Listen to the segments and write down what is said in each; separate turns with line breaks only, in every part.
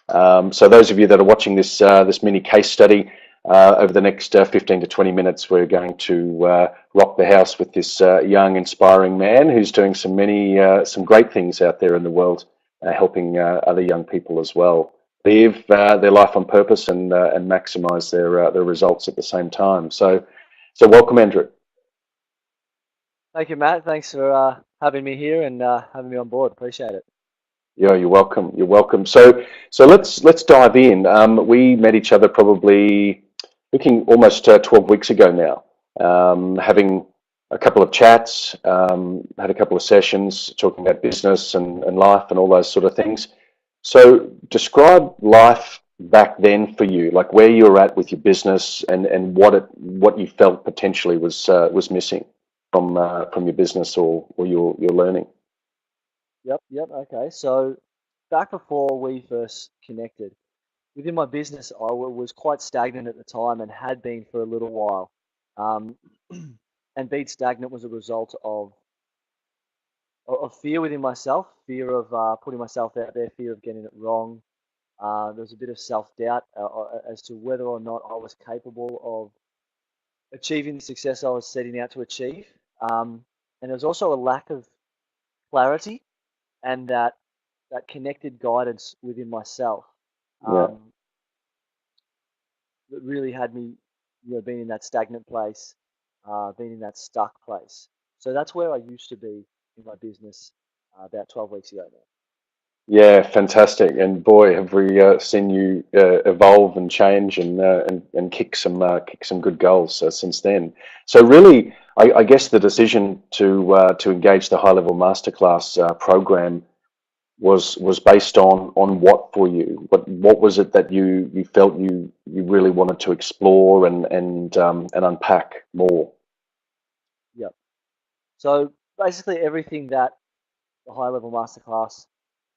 So those of you that are watching this mini case study, over the next 15 to 20 minutes, we're going to rock the house with this young, inspiring man who's doing some great things out there in the world, helping other young people as well live their life on purpose and maximize their results at the same time. So welcome, Andrew.
Thank you, Matt. Thanks for having me here and having me on board. Appreciate it.
Yeah, you're welcome. You're welcome. So let's dive in. We met each other probably looking almost 12 weeks ago now. Having a couple of chats, had a couple of sessions talking about business and life and all those sort of things. So describe life back then for you, like where you were at with your business and what you felt potentially was missing from your business or your learning.
Yep. Okay. So back before we first connected, within my business, was quite stagnant at the time and had been for a little while. Um, and being stagnant was a result of fear within myself, fear of putting myself out there, fear of getting it wrong. There was a bit of self-doubt as to whether or not I was capable of achieving the success I was setting out to achieve. And there was also a lack of clarity and that connected guidance within myself
Yeah.
um, that really had me, being in that stagnant place, being in that stuck place. So that's where I used to be in my business about 12 weeks ago now.
Yeah, fantastic. And boy, have we seen you evolve and change and kick some good goals since then. So really, I guess the decision to engage the high level masterclass program was based on what for you? What was it that you felt you really wanted to explore and unpack more?
Yep. So basically, everything that the high level masterclass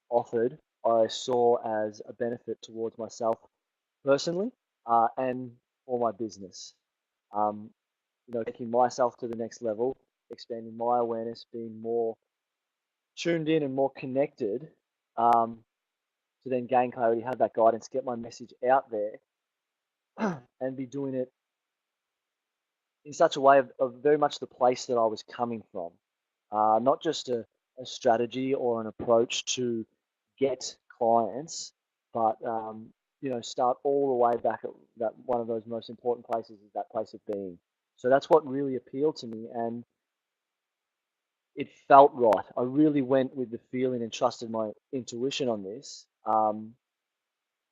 offered, I saw as a benefit towards myself personally and for my business. Um, taking myself to the next level, expanding my awareness, being more tuned in and more connected um, to then gain clarity, have that guidance, get my message out there, and be doing it in such a way of very much the place that I was coming from. Not just a strategy or an approach to get clients, but start all the way back at that one of those most important places is that place of being. So that's what really appealed to me, and it felt right. I really went with the feeling and trusted my intuition on this, and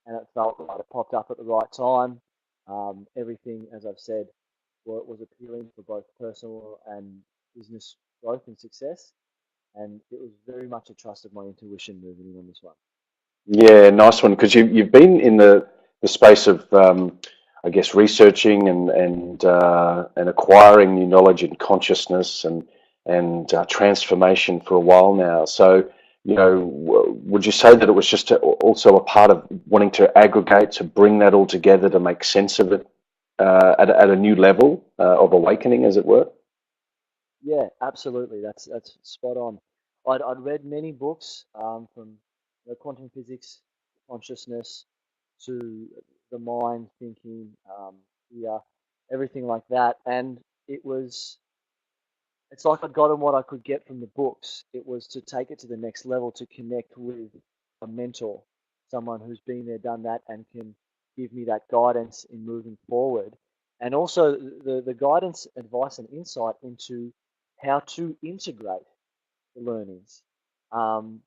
it felt right. It popped up at the right time. Everything, as I've said, was appealing for both personal and business growth and success, and it was very much a trust of my intuition moving in on this one.
Yeah, nice one. Because you've been in the space of I guess researching and acquiring new knowledge and consciousness and transformation for a while now. So would you say that it was just also a part of wanting to aggregate, to bring that all together, to make sense of it at a new level of awakening, as it were?
Yeah, absolutely. That's spot on. I'd read many books from quantum physics, consciousness, to the mind, thinking, yeah, everything like that. And it was, it's like I'd gotten what I could get from the books. It was to take it to the next level, to connect with a mentor, someone who's been there, done that, and can give me that guidance in moving forward. And also the guidance, advice, and insight into how to integrate the learnings, um,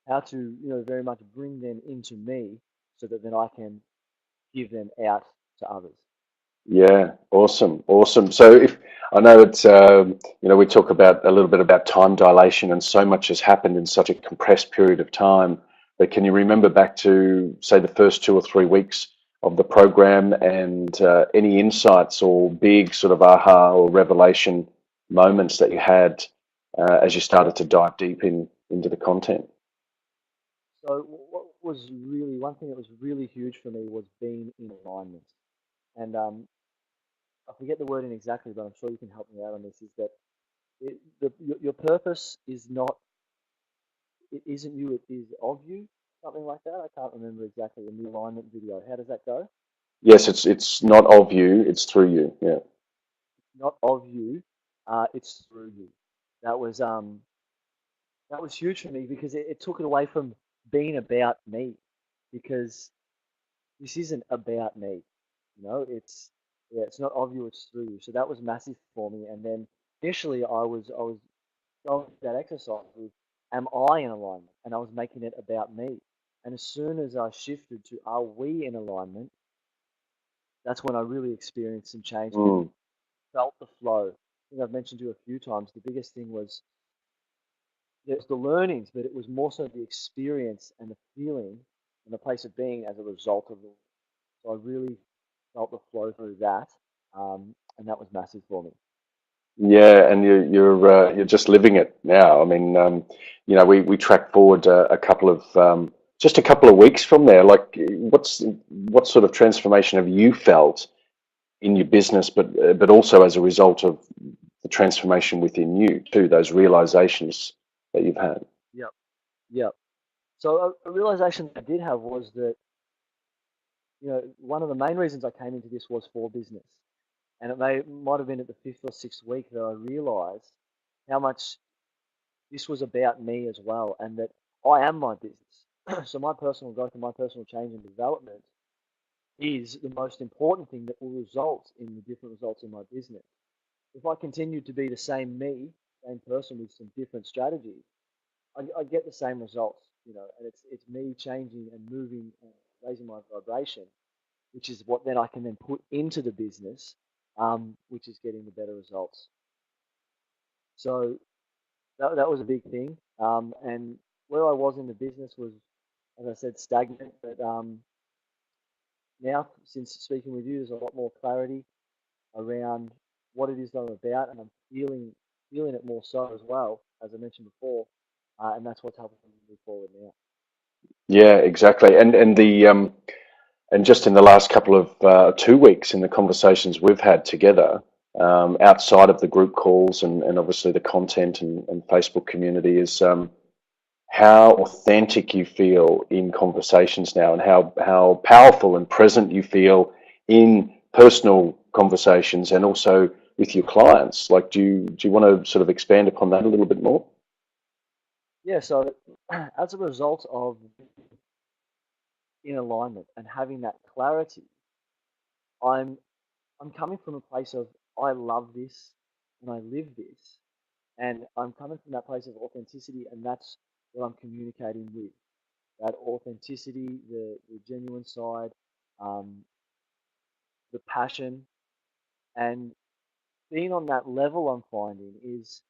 how to, very much bring them into me so that then I can give them out to others.
Yeah, awesome, awesome. So if I know it's we talk about a little bit about time dilation, and so much has happened in such a compressed period of time. But can you remember back to say the first 2 or 3 weeks of the program and any insights or big sort of aha or revelation moments that you had as you started to dive deep into the content?
So what was really one thing that was really huge for me was being in alignment. And I forget the wording exactly, but I'm sure you can help me out on this. Is that your purpose is not, it isn't you, it is of you, something like that. I can't remember exactly in the alignment video. How does that go?
Yes, it's not of you, it's through you. Yeah.
Not of you, it's through you. That was um that was huge for me because it took it away from being about me, because this isn't about me. It's not of you, it's through you. So that was massive for me. And then initially I was going through that exercise with, am I in alignment? And I was making it about me. And as soon as I shifted to, are we in alignment? That's when I really experienced some change and
Mm.
felt the flow. I think I've mentioned to you a few times. The biggest thing was there's the learnings, but it was more so the experience and the feeling and the place of being as a result of it. So I really felt the flow through that, and that was massive for me.
Yeah, and you're just living it now. I mean, we track forward a couple of just a couple of weeks from there. Like, what sort of transformation have you felt in your business, but also as a result of the transformation within you too, those realizations that you've had?
Yep, yep. So a realization I did have was that, one of the main reasons I came into this was for business, and might have been at the fifth or sixth week that I realized how much this was about me as well, and that I am my business. So my personal growth and my personal change and development is the most important thing that will result in the different results in my business. If I continue to be the same me, same person with some different strategies, I get the same results, and it's me changing and moving and raising my vibration, which is what then I can then put into the business, which is getting the better results. So that was a big thing. And where I was in the business was, as I said, stagnant. But now, since speaking with you, there's a lot more clarity around what it is that I'm about, and I'm feeling it more so as well, as I mentioned before, and that's what's helping me move forward now.
Yeah, exactly. And just in the last couple of 2 weeks in the conversations we've had together, outside of the group calls and obviously the content and Facebook community, is how authentic you feel in conversations now, and how powerful and present you feel in personal conversations and also with your clients. Like, do you want to sort of expand upon that a little bit more?
Yeah. So as a result of in alignment and having that clarity, I'm I'm coming from a place of, I love this and I live this, and I'm coming from that place of authenticity, and that's what I'm communicating with. That authenticity, the genuine side, um, the passion, and being on that level, I'm finding is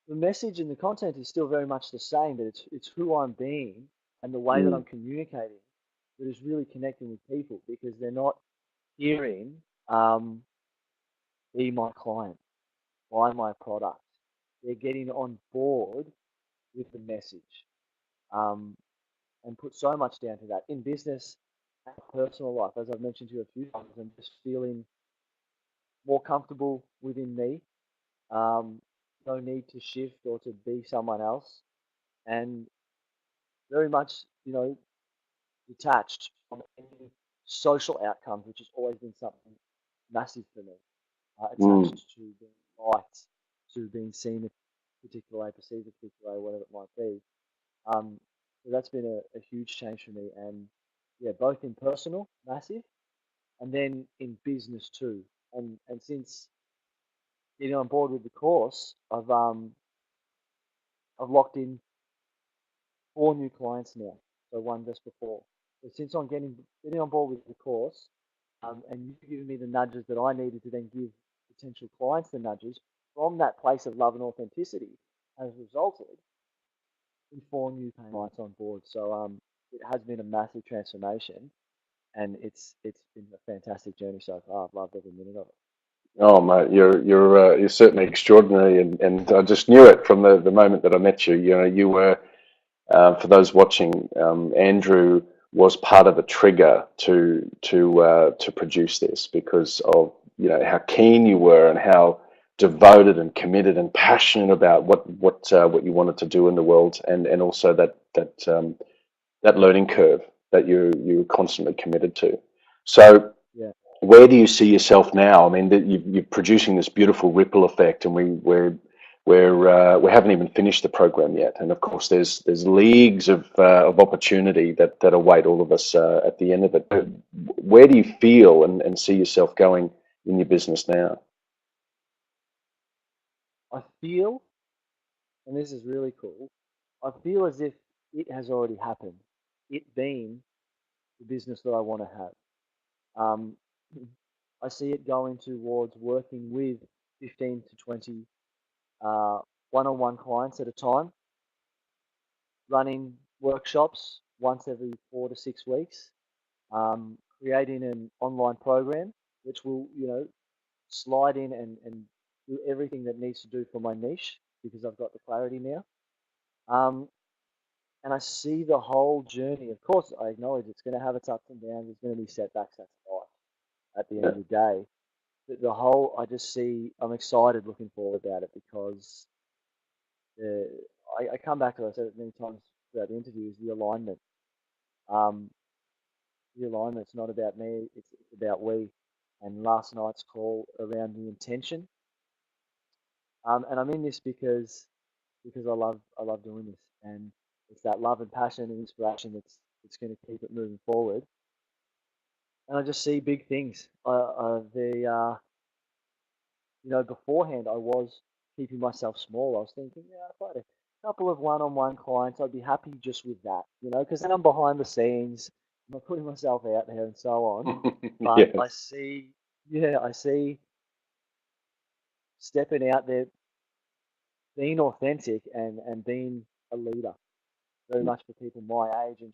the message and the content is still very much the same, but it's who I'm being and the way that
Mm,
I'm communicating that is really connecting with people, because they're not hearing, um, be my client, buy my product. They're getting on board with the message, um, and put so much down to that in business and personal life. As I've mentioned to you a few times, I'm just feeling more comfortable within me. Um, no need to shift or to be someone else, and very much, detached from any social outcomes, which has always been something massive for me.
mm.
Attached to being liked, to being seen a particular way, perceived a particular way, whatever it might be. So that's been a huge change for me, and yeah, both in personal, massive, and then in business too. And since getting on board with the course, I've locked in 4 new clients now. So one just before. So since I'm getting on board with the course, and you've given me the nudges that I needed to then give potential clients the nudges from that place of love and authenticity, has resulted in 4 new paying clients on board. So it has been a massive transformation, and it's been a fantastic journey so far. I've loved every minute of it.
Oh, mate, you're certainly extraordinary, and I just knew it from the moment that I met you. You know, you were, for those watching, Andrew was part of a trigger to produce this, because of how keen you were and how devoted and committed and passionate about what you wanted to do in the world, and also that that learning curve that you're constantly committed to. So
Yeah.
where do you see yourself now? I mean, you're producing this beautiful ripple effect, and we haven't even finished the program yet. And of course, there's leagues of opportunity that await all of us at the end of it. But where do you feel and see yourself going in your business now?
I feel, and this is really cool, I feel as if it has already happened. It being the business that I want to have. Um, I see it going towards working with 15 to 20 uh, one-on-one clients at a time, running workshops once every 4 to 6 weeks, creating an online program which will, slide in and do everything that needs to do for my niche because I've got the clarity now. Um, and I see the whole journey. Of course, I acknowledge it's going to have its ups and downs. There's going to be setbacks. That's life at the end
Yeah,
of the day. But the whole, I just see, I'm excited looking forward about it because I come back to, I said it many times throughout the interview, is the alignment. Um, the alignment's not about me, it's about we. And last night's call around the intention. And I'm in this because I love doing this, and it's that love and passion and inspiration that's going to keep it moving forward. And I just see big things. Beforehand I was keeping myself small. I was thinking, yeah, if I had a couple of one-on-one clients, I'd be happy just with that, because then I'm behind the scenes, I'm not putting myself out there and so on. But I
yes,
see, yeah, I see stepping out there, being authentic and being a leader, very much for people my age, and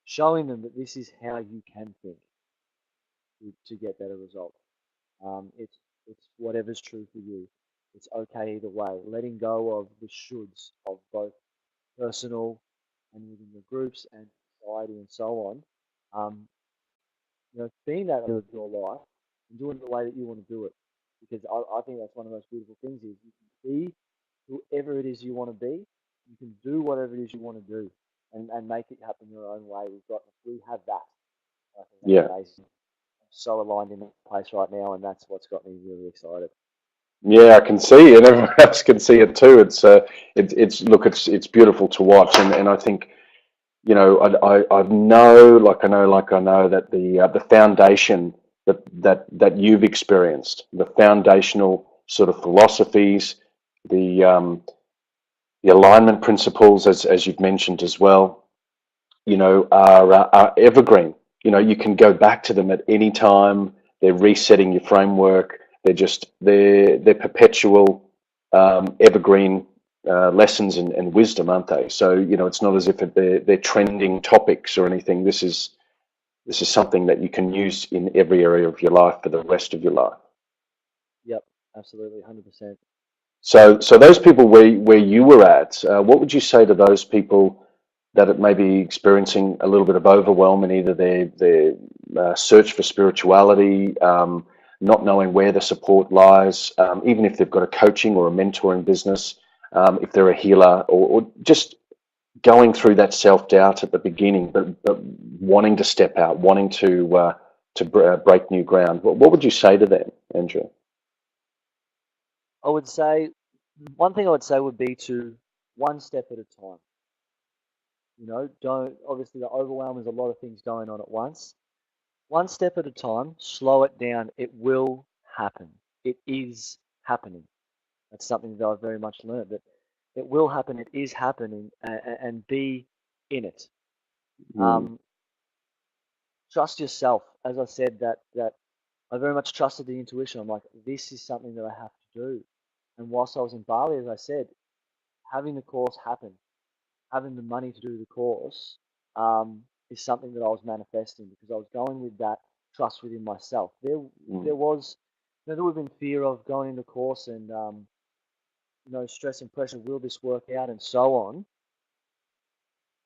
showing them that this is how you can think to get better results. It's whatever's true for you. It's okay either way. Letting go of the shoulds of both personal and within your groups and society and so on. Um, being that of your life and doing it the way that you want to do it. Because I think that's one of the most beautiful things is you can be whoever it is you want to be. You can do whatever it is you want to do and make it happen your own way. We have that. I think that's
yeah.
amazing. I'm so aligned in that place right now, and that's what's got me really excited.
Yeah, I can see, and everyone else can see it too. It's look, it's beautiful to watch, and I think I know that the foundation that you've experienced, the foundational sort of philosophies, the um, the alignment principles, as you've mentioned as well, are evergreen. You can go back to them at any time. They're resetting your framework. They're perpetual, evergreen lessons and wisdom, aren't they? So it's not as if they're trending topics or anything. This is something that you can use in every area of your life for the rest of your life.
Yep, absolutely, 100%.
So those people where you were at, what would you say to those people that it may be experiencing a little bit of overwhelm in either their search for spirituality, not knowing where the support lies, even if they've got a coaching or a mentoring business, if they're a healer, or just going through that self-doubt at the beginning, but wanting to step out, wanting to break new ground. What would you say to them, Andrew?
I would say one thing I would say would be to one step at a time. Don't obviously the overwhelm is a lot of things going on at once. One step at a time, slow it down. It will happen. It is happening. That's something that I've very much learned that it will happen. It is happening, and be in it.
Mm,
Um, Trust yourself. As I said, that I very much trusted the intuition. I'm like, this is something that I have to do. And whilst I was in Bali, as I said, having the course happen, having the money to do the course, is something that I was manifesting because I was going with that trust within myself. There
mm,
was, there would have been fear of going in the course and stress and pressure. Will this work out and so on?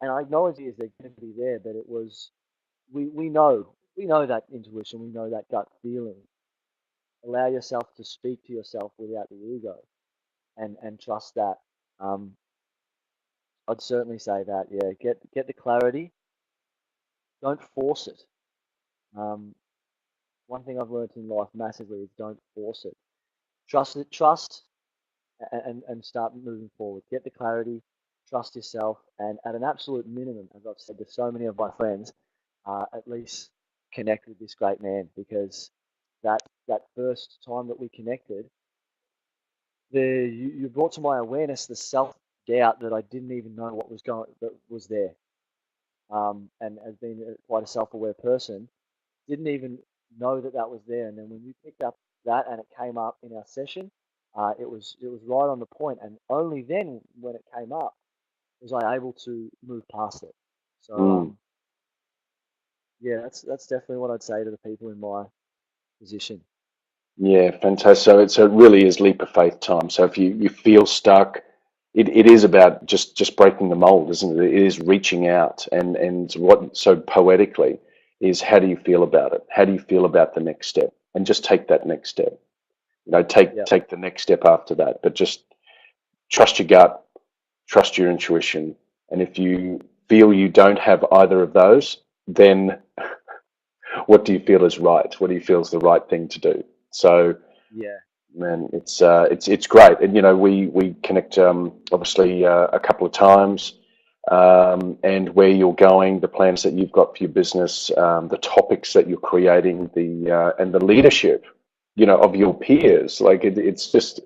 And I acknowledge is they're going to be there, but it was we know that intuition, we know that gut feeling. Allow yourself to speak to yourself without the ego, and trust that. Um, I'd certainly say that, yeah. Get the clarity, don't force it. Um, One thing I've learned in life massively is don't force it. Trust it, trust, and start moving forward. Get the clarity, trust yourself, and at an absolute minimum, as I've said to so many of my friends, at least connect with this great man, because that first time that we connected, you brought to my awareness the self doubt that I didn't even know what was going that was there. And as being quite a self aware person, didn't even know that that was there. And then when you picked up that and it came up in our session, it was right on the point. And only then, when it came up, was I able to move past it. So
Mm.
yeah, that's definitely what I'd say to the people in my position.
Yeah, fantastic. So it really is leap of faith time. So if you feel stuck, it is about just breaking the mold, isn't it? It is reaching out, and what so poetically is, how do you feel about it? How do you feel about the next step? And just take that next step.
Yeah,
Take the next step after that, but just trust your gut, trust your intuition. And if you feel you don't have either of those, then what do you feel is right? What do you feel is the right thing to do? So,
yeah,
man, it's great. And we connect obviously a couple of times, and where you're going, the plans that you've got for your business, the topics that you're creating, the and the leadership, of your peers. Like it's just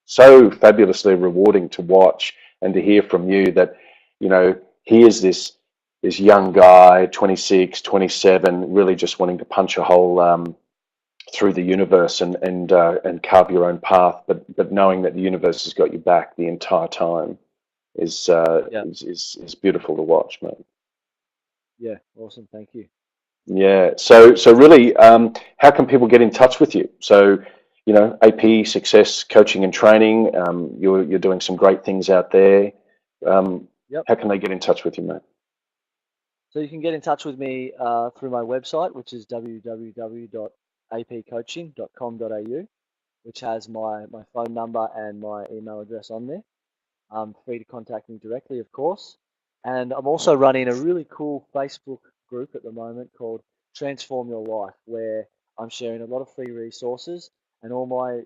so fabulously rewarding to watch and to hear from you that, here's this young guy, 26, 27, really just wanting to punch a hole through the universe and carve your own path, but knowing that the universe has got your back the entire time is uh,
yeah,
is is, is beautiful to watch, man.
yeah. Awesome, thank you.
Yeah. So really, how can people get in touch with you? So, AP Success Coaching and Training. You're doing some great things out there. Um,
Yep.
how can they get in touch with you, mate?
So you can get in touch with me through my website, which is www.apcoaching.com.au, which has my phone number and my email address on there. Free to contact me directly, of course. And I'm also running a really cool Facebook group at the moment called Transform Your Life, where I'm sharing a lot of free resources and all my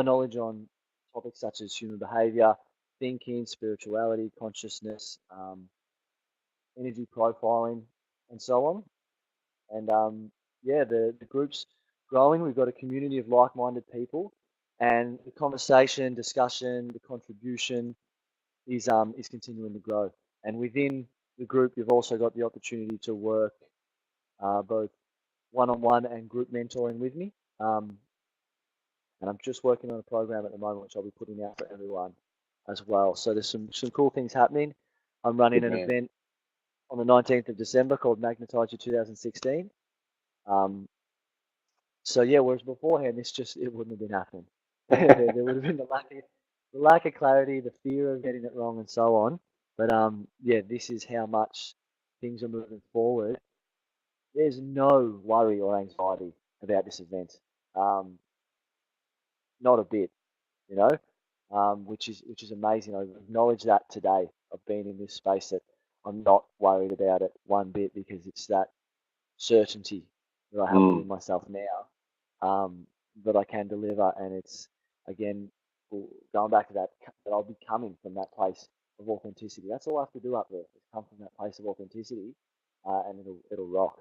knowledge on topics such as human behavior, thinking, spirituality, consciousness, energy profiling, and so on. And yeah, the group's growing. We've got a community of like-minded people, and the conversation, discussion, the contribution is continuing to grow. And within the group, you've also got the opportunity to work both one-on-one and group mentoring with me. And I'm just working on a program at the moment, which I'll be putting out for everyone as well. So there's some cool things happening. I'm running
Good
an
man.
event on the 19th of December called Magnetize Your 2016. Um, so yeah, whereas beforehand, it wouldn't have been happening. There would have been the lack of clarity, the fear of getting it wrong, and so on. But yeah, this is how much things are moving forward. There's no worry or anxiety about this event. Um, Not a bit, you know, which is amazing. I acknowledge that today. I've been in this space that I'm not worried about it one bit, because it's that certainty that I have
Mm,
within myself now, that I can deliver. And it's, again, going back to that I'll be coming from that place of authenticity. That's all I have to do up there, is come from that place of authenticity, and it'll rock.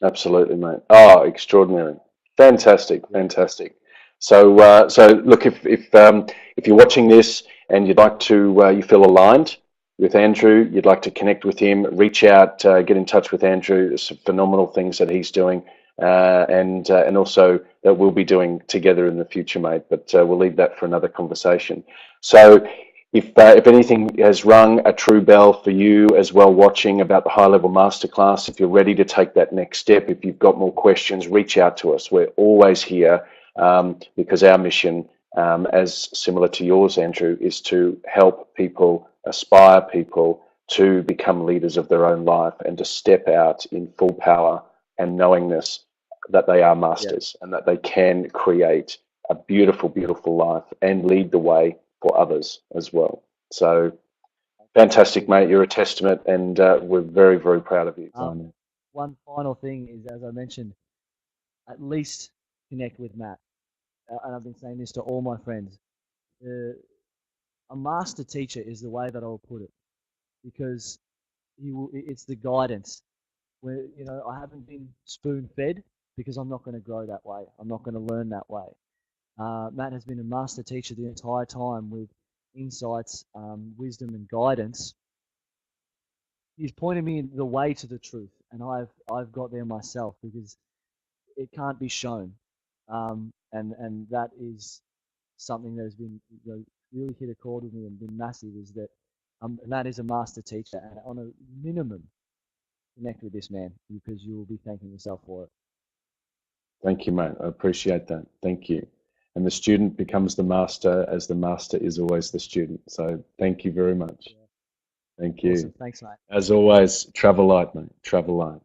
absolutely, mate. Oh, extraordinary. Fantastic,
Yeah,
fantastic. So look, if you're watching this and you'd like to, you feel aligned with Andrew, you'd like to connect with him, reach out, get in touch with Andrew. There's some phenomenal things that he's doing, and also that we'll be doing together in the future, mate. But we'll leave that for another conversation. So, if anything has rung a true bell for you as well, watching about the high level masterclass, if you're ready to take that next step, if you've got more questions, reach out to us. We're always here, because our mission, as similar to yours, Andrew, is to help people, aspire people to become leaders of their own life and to step out in full power and knowingness that they are
yeah,
masters and that they can create a beautiful, beautiful life and lead the way for others as well. So, Fantastic, mate. You're a testament, and we're very, very proud of you.
One final thing is, as I mentioned, at least connect with Matt. And I've been saying this to all my friends. A master teacher is the way that I'll put it, because it's the guidance. Where, I haven't been spoon fed, because I'm not going to grow that way. I'm not going to learn that way. Matt has been a master teacher the entire time, with insights, wisdom, and guidance. He's pointed me in the way to the truth, and I've got there myself, because it can't be shown, and that is something that has been, really hit a chord with me and been massive. Is that Matt is a master teacher, and on a minimum, connect with this man, because you will be thanking yourself for it.
Thank you, mate. I appreciate that. Thank you. And the student becomes the master, as the master is always the student. So thank you very much.
Yeah.
Thank you.
Awesome. Thanks, mate.
As always, travel light, mate. Travel light.